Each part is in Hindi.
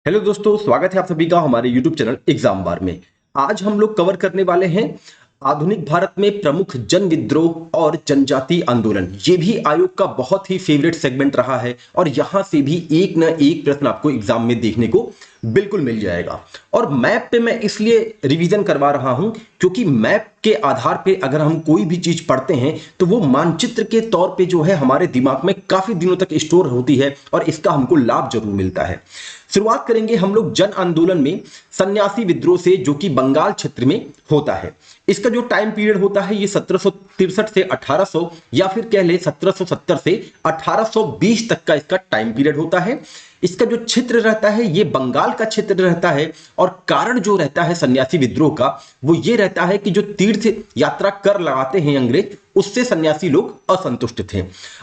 हेलो दोस्तों, स्वागत है आप सभी का हमारे YouTube चैनल एग्जाम बार में। आज हम लोग कवर करने वाले हैं आधुनिक भारत में प्रमुख जन विद्रोह और जनजाति आंदोलन। ये भी आयोग का बहुत ही फेवरेट सेगमेंट रहा है और यहां से भी एक न एक प्रश्न आपको एग्जाम में देखने को बिल्कुल मिल जाएगा। और मैप पे मैं इसलिए रिवीजन करवा रहा हूं क्योंकि मैप के आधार पे अगर हम कोई भी चीज पढ़ते हैं तो वो मानचित्र के तौर पे जो है हमारे दिमाग में काफी दिनों तक स्टोर होती है और इसका हमको लाभ जरूर मिलता है। शुरुआत करेंगे हम लोग जन आंदोलन में सन्यासी विद्रोह से, जो कि बंगाल क्षेत्र में होता है। इसका जो टाइम पीरियड होता है ये 1763 से 1800 या फिर कह ले 1770 से 1820 तक का इसका टाइम पीरियड होता है। इसका जो क्षेत्र रहता है ये बंगाल का क्षेत्र रहता है और कारण जो रहता है सन्यासी विद्रोह का वो ये रहता है कि जो तीर्थ यात्रा कर लगाते हैं अंग्रेज, उससे सन्यासी लोग असंतुष्ट थे।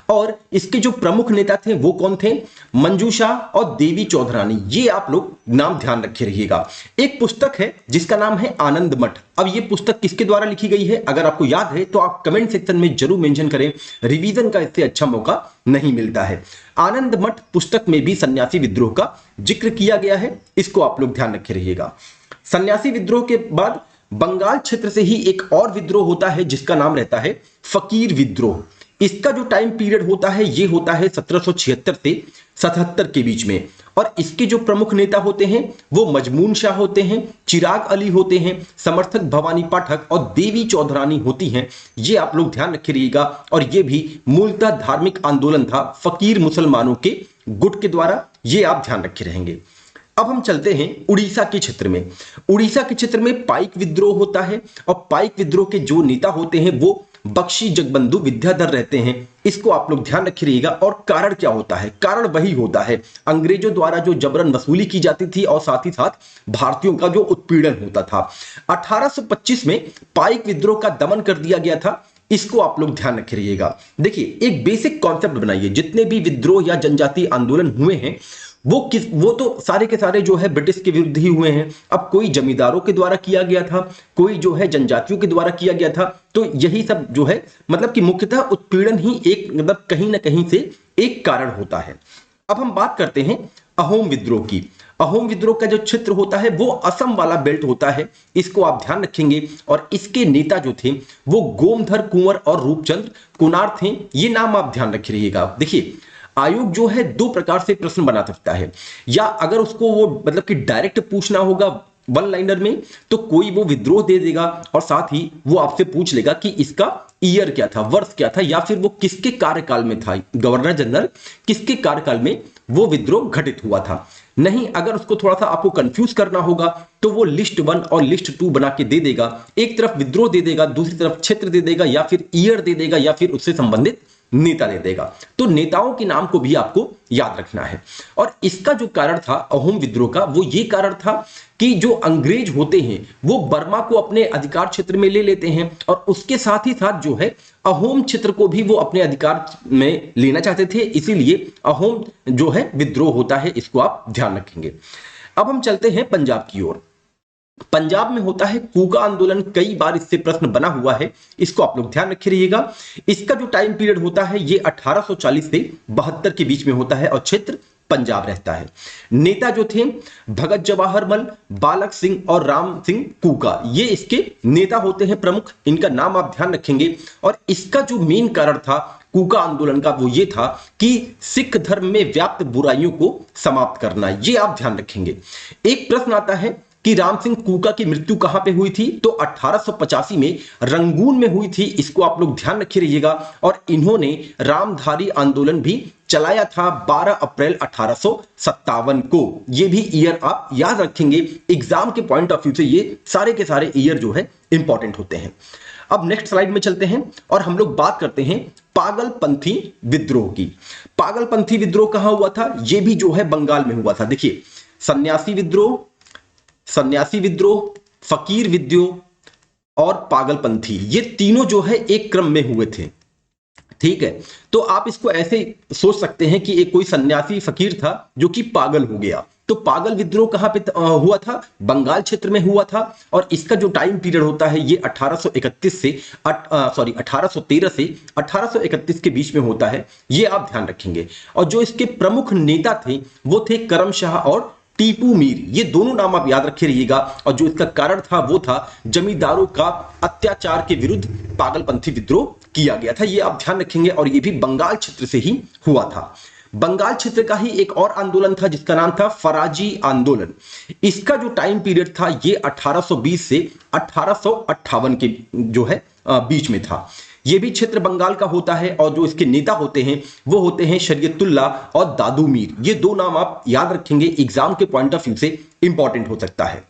और इसके जो प्रमुख नेता थे वो कौन थे? मंजूषा और देवी चौधरानी। ये आप लोग नाम ध्यान रखे रहिएगा। एक पुस्तक है जिसका नाम है आनंद मठ। अब ये पुस्तक किसके द्वारा लिखी गई है अगर आपको याद है तो आप कमेंट सेक्शन में जरूर मेंशन करें। रिवीजन का इससे अच्छा मौका नहीं मिलता है। आनंद मठ पुस्तक में भी सन्यासी विद्रोह का जिक्र किया गया है, इसको आप लोग ध्यान रखे रहिएगा। सन्यासी विद्रोह के बाद बंगाल क्षेत्र से ही एक और विद्रोह होता है जिसका नाम रहता है फकीर विद्रोह। इसका जो टाइम पीरियड होता है ये होता है 1776 से 77 के बीच में। और इसके जो प्रमुख नेता होते हैं वो मजमून शाह होते हैं, चिराग अली होते हैं, समर्थक भवानी पाठक और देवी चौधरानी होती हैं। ये आप लोग ध्यान रखे रहिएगा। और ये भी मूलतः धार्मिक आंदोलन था फकीर मुसलमानों के गुट के द्वारा, ये आप ध्यान रखे रहेंगे। अब हम चलते हैं उड़ीसा के क्षेत्र में। उड़ीसा के क्षेत्र में पाइक विद्रोह होता है और पाइक विद्रोह के जो नेता होते हैं वो बख्शी जगबंधु विद्याधर रहते हैं। इसको आप लोग ध्यान रखे रहिएगा। और कारण क्या होता है? कारण वही होता है अंग्रेजों द्वारा जो जबरन वसूली की जाती थी और साथ ही साथ भारतीयों का जो उत्पीड़न होता था। 1825 में पाइक विद्रोह का दमन कर दिया गया था। इसको आप लोग ध्यान रखे रहिएगा। देखिए, एक बेसिक कॉन्सेप्ट बनाइए। जितने भी विद्रोह या जनजाति आंदोलन हुए हैं वो तो सारे के सारे जो है ब्रिटिश के विरुद्ध ही हुए हैं। अब कोई जमींदारों के द्वारा किया गया था, कोई जो है जनजातियों के द्वारा किया गया था। तो यही सब जो है मतलब कि मुख्यतः उत्पीड़न ही एक मतलब कहीं ना कहीं से एक कारण होता है। अब हम बात करते हैं अहोम विद्रोह की। अहोम विद्रोह का जो क्षेत्र होता है वो असम वाला बेल्ट होता है, इसको आप ध्यान रखेंगे। और इसके नेता जो थे वो गोमधर कुंवर और रूपचंद्र कुनार थे। ये नाम आप ध्यान रखे रहिएगा। देखिए, आयोग जो है दो प्रकार से प्रश्न बना सकता है। या अगर उसको वो मतलब कि डायरेक्ट पूछना होगा वन लाइनर में तो कोई वो विद्रोह दे देगा और साथ ही वो आपसे पूछ लेगा कि इसका ईयर क्या था, वर्ष क्या था, या फिर वो किसके कार्यकाल में था, गवर्नर जनरल किसके कार्यकाल में वो विद्रोह घटित हुआ था। नहीं, अगर उसको थोड़ा सा आपको कंफ्यूज करना होगा तो वो लिस्ट 1 और लिस्ट 2 बना के दे देगा। एक तरफ विद्रोह दे देगा, दूसरी तरफ क्षेत्र दे देगा, या फिर ईयर दे देगा, या फिर उससे संबंधित नेता दे देगा। तो नेताओं के नाम को भी आपको याद रखना है। और इसका जो कारण था अहोम विद्रोह का वो ये कारण था कि जो अंग्रेज होते हैं वो बर्मा को अपने अधिकार क्षेत्र में ले लेते हैं और उसके साथ ही साथ जो है अहोम क्षेत्र को भी वो अपने अधिकार में लेना चाहते थे। इसीलिए अहोम जो है विद्रोह होता है, इसको आप ध्यान रखेंगे। अब हम चलते हैं पंजाब की ओर। पंजाब में होता है कूका आंदोलन। कई बार इससे प्रश्न बना हुआ है, इसको आप लोग ध्यान रखे रहिएगा। इसका जो टाइम पीरियड होता है ये 1840 से 72 के बीच में होता है और क्षेत्र पंजाब रहता है। नेता जो थे भगत जवाहरमल, बालक सिंह और राम सिंह कूका, ये इसके नेता होते हैं प्रमुख। इनका नाम आप ध्यान रखेंगे। और इसका जो मेन कारण था कूका आंदोलन का वो ये था कि सिख धर्म में व्याप्त बुराइयों को समाप्त करना, ये आप ध्यान रखेंगे। एक प्रश्न आता है कि राम सिंह कूका की मृत्यु कहां पे हुई थी? तो 1885 में रंगून में हुई थी। इसको आप लोग ध्यान रखे रहिएगा। और इन्होंने रामधारी आंदोलन भी चलाया था 12 अप्रैल 1857 को। ये भी ईयर आप याद रखेंगे। एग्जाम के पॉइंट ऑफ व्यू से ये सारे के सारे ईयर जो है इंपॉर्टेंट होते हैं। अब नेक्स्ट स्लाइड में चलते हैं और हम लोग बात करते हैं पागलपंथी विद्रोह की। पागलपंथी विद्रोह कहां हुआ था? ये भी जो है बंगाल में हुआ था। देखिए, सन्यासी विद्रोह, फकीर विद्रोह और पागलपंथी, ये तीनों जो है एक क्रम में हुए थे। ठीक है, तो आप इसको ऐसे सोच सकते हैं कि एक कोई सन्यासी फकीर था जो कि पागल हो गया। तो पागल विद्रोह कहां पे हुआ था? बंगाल क्षेत्र में हुआ था। और इसका जो टाइम पीरियड होता है ये 1831 से 1813 से 1831 के बीच में होता है, ये आप ध्यान रखेंगे। और जो इसके प्रमुख नेता थे वो थे करम शाह और टीपू मीर, ये दोनों नाम आप याद रखे रहिएगा। और जो इसका कारण था वो था जमींदारों का अत्याचार के विरुद्ध पागलपंथी विद्रोह किया गया था, ये आप ध्यान रखेंगे। और ये भी बंगाल क्षेत्र से ही हुआ था। बंगाल क्षेत्र का ही एक और आंदोलन था जिसका नाम था फराजी आंदोलन। इसका जो टाइम पीरियड था ये 1820 से 1858 के जो है बीच में था। ये भी क्षेत्र बंगाल का होता है और जो इसके नेता होते हैं वो होते हैं शरीयतुल्ला और दादू मीर। ये दो नाम आप याद रखेंगे, एग्जाम के पॉइंट ऑफ व्यू से इंपॉर्टेंट हो सकता है।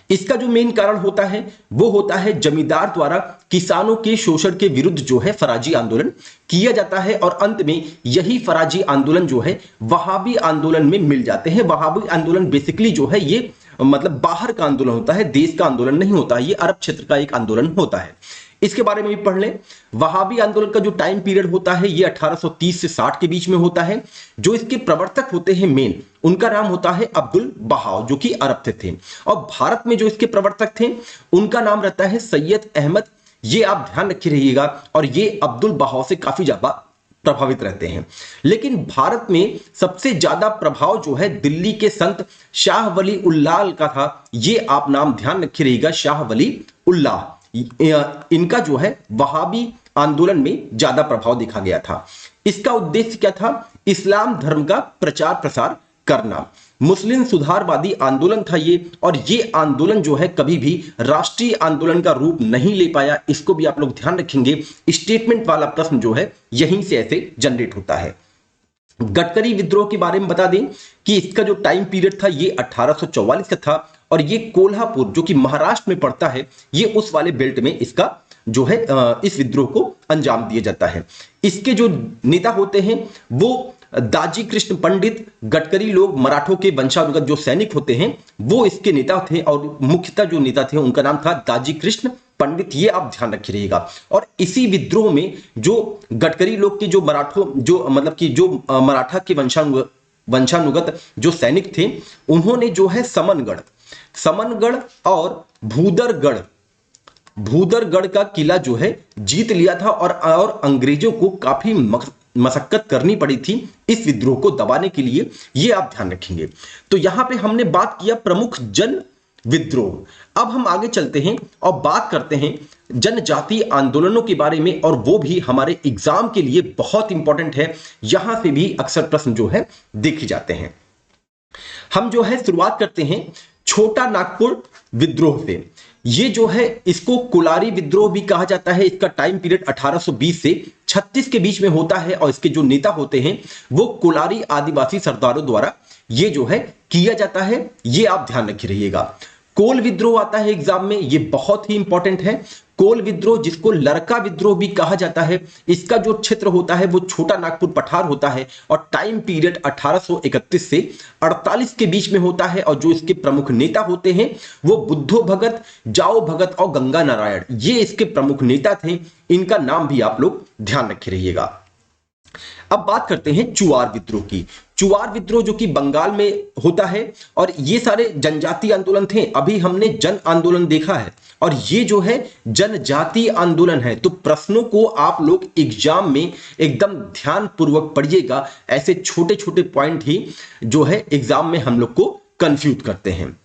इसका जो मेन कारण होता है वो होता है जमींदार द्वारा किसानों के शोषण के विरुद्ध जो है फराजी आंदोलन किया जाता है। और अंत में यही फराजी आंदोलन जो है वहाबी आंदोलन में मिल जाते हैं। वहाबी आंदोलन बेसिकली जो है ये मतलब बाहर का आंदोलन होता है, देश का आंदोलन नहीं होता, ये अरब क्षेत्र का एक आंदोलन होता है। इसके बारे में भी पढ़ लें। वहाबी आंदोलन का जो टाइम पीरियड होता है ये 1830 से 60 के बीच में होता है। जो इसके प्रवर्तक होते हैं मेन, उनका नाम होता है अब्दुल बहाव, जो कि अरब से थे। और भारत में जो इसके प्रवर्तक थे उनका नाम रहता है सैयद अहमद। ये आप ध्यान रखे रहिएगा। और ये अब्दुल बहाव से काफी ज्यादा प्रभावित रहते हैं। लेकिन भारत में सबसे ज्यादा प्रभाव जो है दिल्ली के संत शाह वली उल्लाह का था। ये आप नाम ध्यान रखे रहिएगा, शाह वली उल्लाह। इनका जो है वहाबी आंदोलन में ज्यादा प्रभाव देखा गया था। इसका उद्देश्य क्या था? इस्लाम धर्म का प्रचार प्रसार करना। मुस्लिम सुधारवादी आंदोलन था ये। और ये आंदोलन जो है कभी भी राष्ट्रीय आंदोलन का रूप नहीं ले पाया। इसको भी आप लोग ध्यान रखेंगे। स्टेटमेंट वाला प्रश्न जो है यहीं से ऐसे जनरेट होता है। गडकरी विद्रोह के बारे में बता दें कि इसका जो टाइम पीरियड था ये 1844 का था। और ये कोल्हापुर जो कि महाराष्ट्र में पड़ता है, ये उस वाले बेल्ट में इसका जो है इस विद्रोह को अंजाम दिया जाता है। इसके जो नेता होते हैं वो दाजी कृष्ण पंडित। गडकरी लोग मराठों के वंशानुगत जो सैनिक होते हैं वो इसके नेता थे। और मुख्यतः जो नेता थे उनका नाम था दाजी कृष्ण पंडित। ये आप ध्यान रखे रहिएगा। और इसी विद्रोह में जो गडकरी लोग के जो मराठों जो मतलब कि जो मराठा के वंशानुगत जो सैनिक थे, उन्होंने जो है समनगढ़ और भूदरगढ़ का किला जो है जीत लिया था। और अंग्रेजों को काफी मशक्कत करनी पड़ी थी इस विद्रोह को दबाने के लिए। ये आप ध्यान रखेंगे। तो यहां पे हमने बात किया प्रमुख जन विद्रोह। अब हम आगे चलते हैं और बात करते हैं जनजातीय आंदोलनों के बारे में। और वो भी हमारे एग्जाम के लिए बहुत इंपॉर्टेंट है। यहां से भी अक्सर प्रश्न जो है देखे जाते हैं। हम जो है शुरुआत करते हैं छोटा नागपुर विद्रोह से। ये जो है इसको कोलारी विद्रोह भी कहा जाता है। इसका टाइम पीरियड 1820 से 36 के बीच में होता है। और इसके जो नेता होते हैं वो कोलारी आदिवासी सरदारों द्वारा ये जो है किया जाता है। ये आप ध्यान रखे रहिएगा। कोल विद्रोह आता है एग्जाम में, ये बहुत ही इंपॉर्टेंट है। कोल विद्रोह जिसको लड़का विद्रोह भी कहा जाता है, इसका जो क्षेत्र होता है वो छोटा नागपुर पठार होता है। और टाइम पीरियड 1831 से 48 के बीच में होता है। और जो इसके प्रमुख नेता होते हैं वो बुद्धो भगत, जाओ भगत और गंगा नारायण, ये इसके प्रमुख नेता थे। इनका नाम भी आप लोग ध्यान रखे रहिएगा। अब बात करते हैं चुआर विद्रोह की। चुआर विद्रोह जो कि बंगाल में होता है। और ये सारे जनजातीय आंदोलन थे। अभी हमने जन आंदोलन देखा है और ये जो है जनजातीय आंदोलन है। तो प्रश्नों को आप लोग एग्जाम में एकदम ध्यान पूर्वक पढ़िएगा। ऐसे छोटे छोटे पॉइंट ही जो है एग्जाम में हम लोग को कंफ्यूज करते हैं।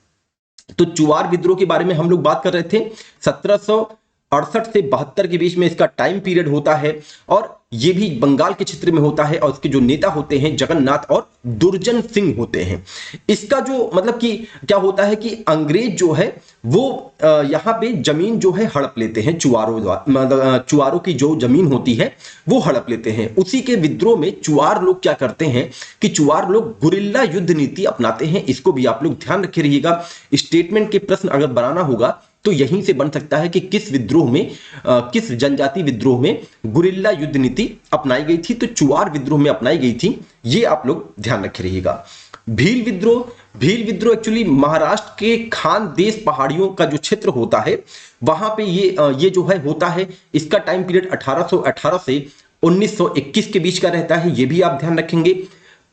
तो चुआर विद्रोह के बारे में हम लोग बात कर रहे थे। 1768 से 72 के बीच में इसका टाइम पीरियड होता है। और ये भी बंगाल के क्षेत्र में होता है। और इसके जो नेता होते हैं जगन्नाथ और दुर्जन सिंह होते हैं। इसका जो मतलब कि क्या होता है कि अंग्रेज जो है वो यहाँ पे जमीन जो है हड़प लेते हैं। चुआरों की जो जमीन होती है वो हड़प लेते हैं। उसी के विद्रोह में चुआर लोग क्या करते हैं कि चुआर लोग गुरिल्ला युद्ध नीति अपनाते हैं। इसको भी आप लोग ध्यान रखे रहिएगा। स्टेटमेंट के प्रश्न अगर बनाना होगा तो यहीं से बन सकता है कि किस विद्रोह में किस जनजाति विद्रोह में गुरिल्ला युद्ध नीति अपनाई गई थी। तो चुआर विद्रोह में अपनाई गई थी। ये आप लोग ध्यान रखे रहिएगा। भील विद्रोह एक्चुअली महाराष्ट्र के खानदेश पहाड़ियों का जो क्षेत्र होता है वहां पे ये जो है होता है। इसका टाइम पीरियड 1818 से 1921 के बीच का रहता है। ये भी आप ध्यान रखेंगे।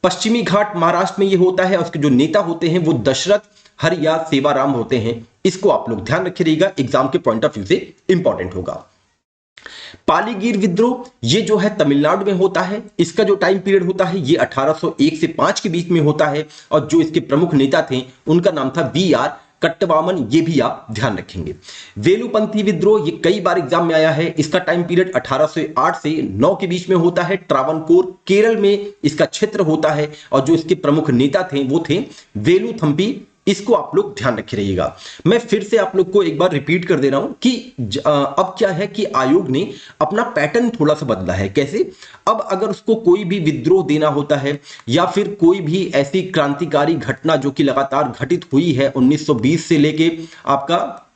पश्चिमी घाट महाराष्ट्र में ये होता है। और उसके जो नेता होते हैं वो दशरथ हरिया सेवाराम होते हैं। इसको आप लोग ध्यान रखे रहिएगा। एग्जाम के पॉइंट ऑफ व्यू से इंपॉर्टेंट होगा। पालीगीर विद्रोह ये जो है तमिलनाडु में होता है। इसका जो टाइम पीरियड होता है ये 1801 से 5 के बीच में होता है और जो इसके प्रमुख नेता थे उनका नाम था वी.आर. कट्टवामन, ये भी आप ध्यान रखेंगे। वेलुपंथी विद्रोह ये कई बार एग्जाम में आया है। इसका टाइम पीरियड 1808 से 9 के बीच में होता है। ट्रावनकोर केरल में इसका क्षेत्र होता है और जो इसके प्रमुख नेता थे वो थे वेलुथंपी। इसको आप लोग ध्यान रखे रहिएगा। मैं फिर से आप लोग को एक बार रिपीट कर दे रहा हूं कि अब क्या है कि आयोग ने अपना पैटर्न थोड़ा सा बदला है। कैसे? अब अगर उसको कोई भी विद्रोह देना होता है या फिर कोई भी ऐसी क्रांतिकारी घटना जो कि लगातार घटित हुई है 1920 से लेके आपका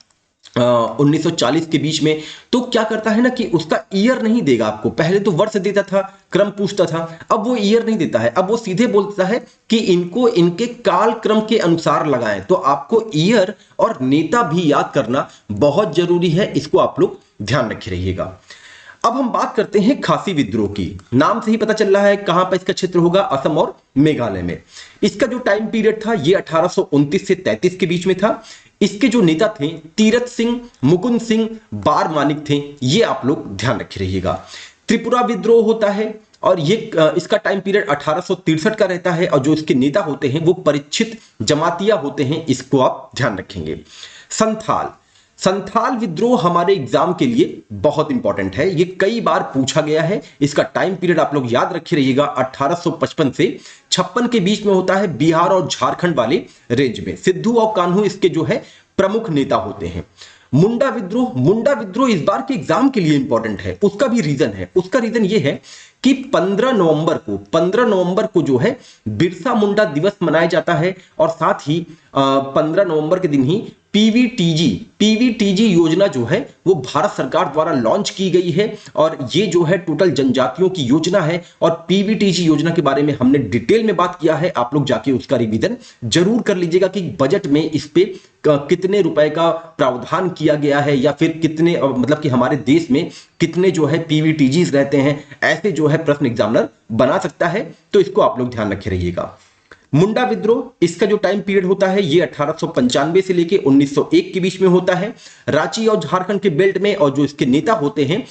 1940 के बीच में, तो क्या करता है ना कि उसका ईयर नहीं देगा आपको। पहले तो वर्ष देता था, क्रम पूछता था, अब वो ईयर नहीं देता है। अब वो सीधे बोलता है कि इनको इनके काल क्रम के अनुसार लगाएं। तो आपको ईयर और नेता भी याद करना बहुत जरूरी है, इसको आप लोग ध्यान रखे रहिएगा। अब हम बात करते हैं खासी विद्रोह की। नाम से ही पता चल रहा है कहां पर इसका क्षेत्र होगा, असम और मेघालय में। इसका जो टाइम पीरियड था ये 1829 से 33 के बीच में था। इसके जो नेता थे तीरथ सिंह, मुकुंद सिंह, बार मानिक थे, ये आप लोग ध्यान रखे रहिएगा। त्रिपुरा विद्रोह होता है और ये इसका टाइम पीरियड 1863 का रहता है और जो इसके नेता होते हैं वो परीक्षित जमातिया होते हैं, इसको आप ध्यान रखेंगे। संथाल विद्रोह हमारे एग्जाम के लिए बहुत इंपॉर्टेंट है, ये कई बार पूछा गया है। इसका टाइम पीरियड आप लोग याद रखे रहिएगा, 1855 से 56 के बीच में होता है, बिहार और झारखंड वाले रेंज में। सिद्धू और कान्हू इसके जो है प्रमुख नेता होते हैं। मुंडा विद्रोह इस बार के एग्जाम के लिए इंपॉर्टेंट है। उसका भी रीजन है, उसका रीजन ये है कि 15 नवंबर को जो है बिरसा मुंडा दिवस मनाया जाता है और साथ ही 15 नवंबर के दिन ही पीवीटीजी योजना जो है वो भारत सरकार द्वारा लॉन्च की गई है और ये जो है टोटल जनजातियों की योजना है। और पीवीटीजी योजना के बारे में हमने डिटेल में बात किया है, आप लोग जाके उसका रिवीजन जरूर कर लीजिएगा कि बजट में इस पे कितने रुपए का प्रावधान किया गया है या फिर कितने, मतलब कि हमारे देश में कितने जो है पीवीटीजीज रहते हैं। ऐसे जो है प्रश्न एग्जामिनर बना सकता है, तो इसको आप लोग ध्यान रखे रहिएगा। मुंडा विद्रोह इसका जो टाइम पीरियड होता है ये 1895 से लेके 1901 के बीच में होता है, रांची और झारखंड के बेल्ट में। और जो इसके नेता होते हैं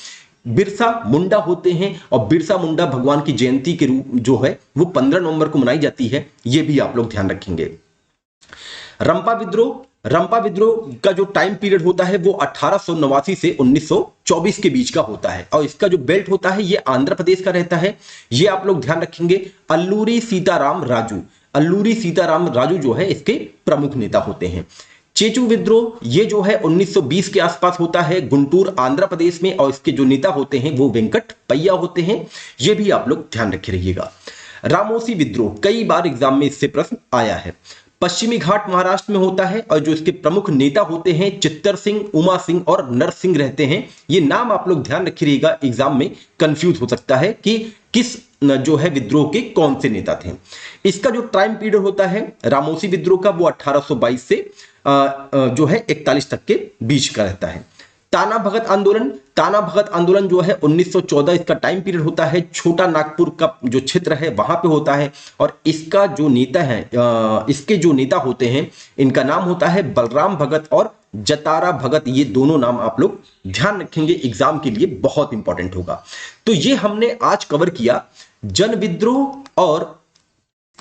बिरसा मुंडा होते हैं और बिरसा मुंडा भगवान की जयंती के रूप जो है वो 15 नवंबर को मनाई जाती है, ये भी आप लोग ध्यान रखेंगे। रंपा विद्रोह का जो टाइम पीरियड होता है वो 1889 से 1924 के बीच का होता है और इसका जो बेल्ट होता है ये आंध्र प्रदेश का रहता है, ये आप लोग ध्यान रखेंगे। अल्लूरी सीताराम राजू जो है इसके प्रमुख नेता होते हैं। चेचू विद्रोह ये जो है 1920 के आसपास होता है, गुंटूर आंध्र प्रदेश में, और इसके जो नेता होते हैं वो वेंकट पैया होते हैं, ये भी आप लोग ध्यान रखे रहिएगा। रामोसी विद्रोह कई बार एग्जाम में इससे प्रश्न आया है, पश्चिमी घाट महाराष्ट्र में होता है और जो इसके प्रमुख नेता होते हैं चित्तर सिंह, उमा सिंह और नरसिंह रहते हैं। ये नाम आप लोग ध्यान रखे रहिएगा, एग्जाम में कंफ्यूज हो सकता है कि किस जो है विद्रोह के कौन से नेता थे। इसका जो टाइम पीरियड होता है रामोसी विद्रोह का वो 1822 से जो है 41 तक के बीच का रहता है। ताना भगत आंदोलन जो है 1914 इसका टाइम पीरियड होता है, छोटा नागपुर का जो क्षेत्र है वहां पे होता है और इसका जो नेता है इसके जो नेता होते हैं इनका नाम होता है बलराम भगत और जतारा भगत। ये दोनों नाम आप लोग ध्यान रखेंगे, एग्जाम के लिए बहुत इंपॉर्टेंट होगा। तो ये हमने आज कवर किया जन विद्रोह और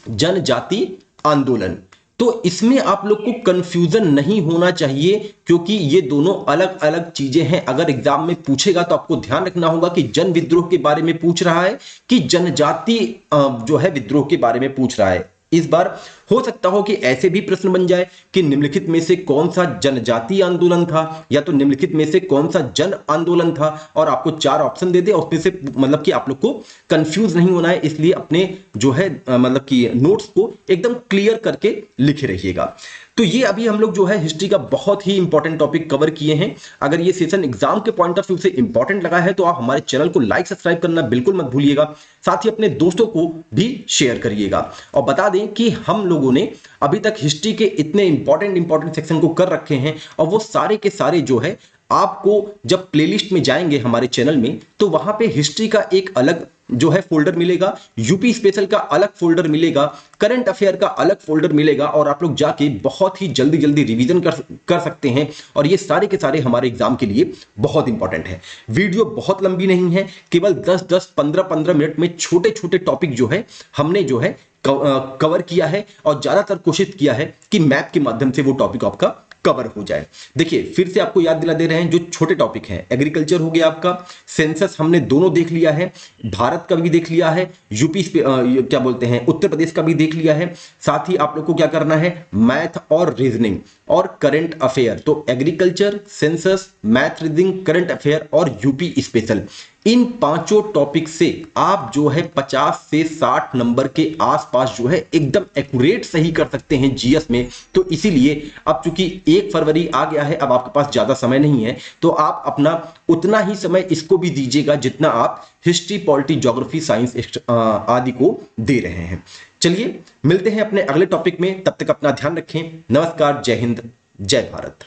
जनजाति आंदोलन। तो इसमें आप लोग को कंफ्यूजन नहीं होना चाहिए क्योंकि ये दोनों अलग अलग चीजें हैं। अगर एग्जाम में पूछेगा तो आपको ध्यान रखना होगा कि जन विद्रोह के बारे में पूछ रहा है कि जनजाति जो है विद्रोह के बारे में पूछ रहा है। इस बार हो सकता हो कि ऐसे भी प्रश्न बन जाए कि निम्नलिखित में से कौन सा जनजातीय आंदोलन था या तो निम्नलिखित में से कौन सा जन आंदोलन था और आपको 4 ऑप्शन दे दे और उसमें से मतलब कि आप लोग को कंफ्यूज नहीं होना है, इसलिए अपने जो है मतलब कि नोट्स को एकदम क्लियर करके लिखे रहिएगा। तो ये अभी हम लोग जो है हिस्ट्री का बहुत ही इंपॉर्टेंट टॉपिक कवर किए हैं। अगर ये सेशन एग्जाम के पॉइंट ऑफ व्यू से इंपॉर्टेंट लगा है तो आप हमारे चैनल को लाइक सब्सक्राइब करना बिल्कुल मत भूलिएगा, साथ ही अपने दोस्तों को भी शेयर करिएगा। और बता दें कि हम लोगों ने अभी तक हिस्ट्री के इतने इंपॉर्टेंट सेक्शन को कर रखे हैं और वो सारे के सारे जो है आपको जब प्लेलिस्ट में जाएंगे हमारे चैनल में, तो वहां पे हिस्ट्री का एक अलग जो है फोल्डर मिलेगा, यूपी स्पेशल का अलग फोल्डर मिलेगा, करंट अफेयर का अलग फोल्डर मिलेगा, और आप लोग जाके बहुत ही जल्दी जल्दी रिवीजन कर सकते हैं। और ये सारे के सारे हमारे एग्जाम के लिए बहुत इंपॉर्टेंट है। वीडियो बहुत लंबी नहीं है, केवल 10-10, 15-15 मिनट में छोटे छोटे टॉपिक जो है हमने जो है कवर किया है, और ज्यादातर कोशिश किया है कि मैप के माध्यम से वो टॉपिक आपका कवर हो जाए। देखिए फिर से आपको याद दिला दे रहे हैं, जो छोटे टॉपिक हैं, एग्रीकल्चर हो गया आपका, सेंसस हमने दोनों देख लिया है, भारत का भी देख लिया है, यूपी क्या बोलते हैं उत्तर प्रदेश का भी देख लिया है। साथ ही आप लोग को क्या करना है, मैथ और रीजनिंग और करंट अफेयर। तो agriculture, census, math, reasoning, current affair और यूपी स्पेशल, इन पांचों टॉपिक से आप जो है 50 से 60 नंबर के आसपास जो है एकदम एक्यूरेट सही कर सकते हैं जीएस में। तो इसीलिए अब चूंकि 1 फरवरी आ गया है, अब आपके पास ज्यादा समय नहीं है, तो आप अपना उतना ही समय इसको भी दीजिएगा जितना आप हिस्ट्री, पॉलिटी, ज्योग्राफी, साइंस आदि को दे रहे हैं। चलिए मिलते हैं अपने अगले टॉपिक में, तब तक अपना ध्यान रखें। नमस्कार, जय हिंद, जय भारत।